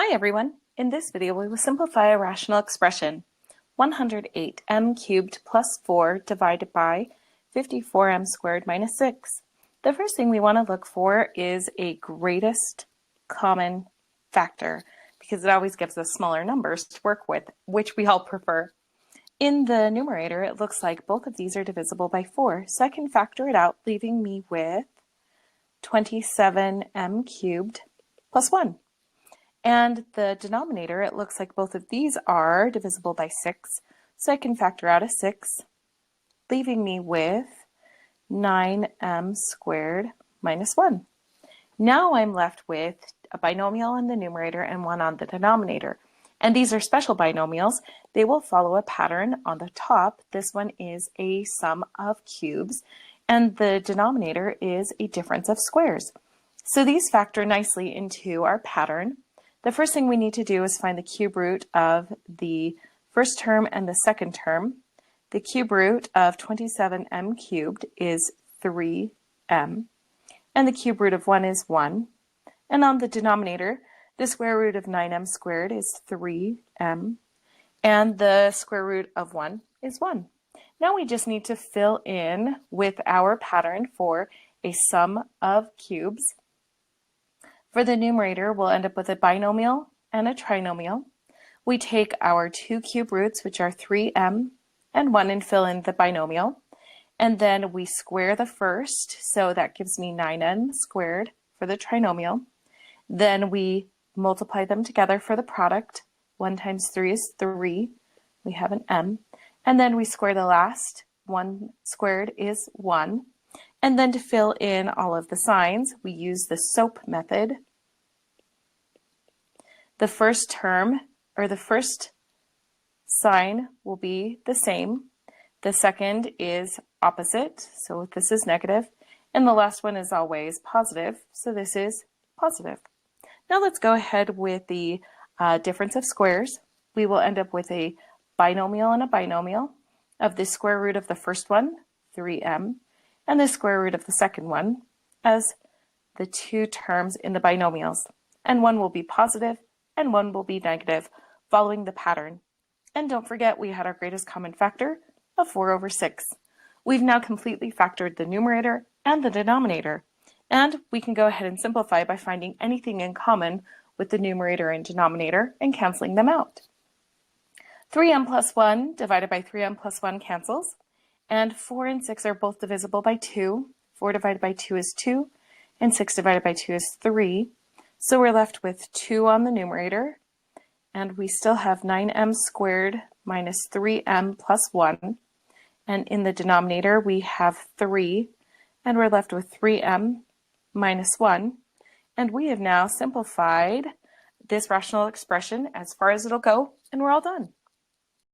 Hi everyone! In this video we will simplify a rational expression 108m cubed plus 4 divided by 54m squared minus 6. The first thing we want to look for is a greatest common factor because it always gives us smaller numbers to work with, which we all prefer. In the numerator it looks like both of these are divisible by 4, so I can factor it out, leaving me with 27m cubed plus 1. And the denominator, it looks like both of these are divisible by 6, so I can factor out a 6, leaving me with 9m squared minus 1. Now I'm left with a binomial in the numerator and one on the denominator. And these are special binomials. They will follow a pattern on the top. This one is a sum of cubes, and the denominator is a difference of squares. So these factor nicely into our pattern. The first thing we need to do is find the cube root of the first term and the second term. The cube root of 27m cubed is 3m, and the cube root of 1 is 1. And on the denominator, the square root of 9m squared is 3m, and the square root of 1 is 1. Now we just need to fill in with our pattern for a sum of cubes. For the numerator, we'll end up with a binomial and a trinomial. We take our two cube roots, which are 3m and 1, and fill in the binomial. And then we square the first, so that gives me 9n squared for the trinomial. Then we multiply them together for the product. 1 times 3 is 3. We have an m. And then we square the last. 1 squared is 1. And then to fill in all of the signs, we use the SOAP method. The first term, or the first sign, will be the same. The second is opposite, so this is negative. And the last one is always positive, so this is positive. Now let's go ahead with the difference of squares. We will end up with a binomial and a binomial of the square root of the first one, 3m, and the square root of the second one as the two terms in the binomials. And one will be positive and one will be negative, following the pattern. And don't forget, we had our greatest common factor of 4 over 6. We've now completely factored the numerator and the denominator, and we can go ahead and simplify by finding anything in common with the numerator and denominator and canceling them out. 3m plus 1 divided by 3m plus 1 cancels, and 4 and 6 are both divisible by 2. 4 divided by 2 is 2, and 6 divided by 2 is 3. So we're left with 2 on the numerator, and we still have 9m squared minus 3m plus 1. And in the denominator, we have 3, and we're left with 3m minus 1. And we have now simplified this rational expression as far as it'll go, and we're all done.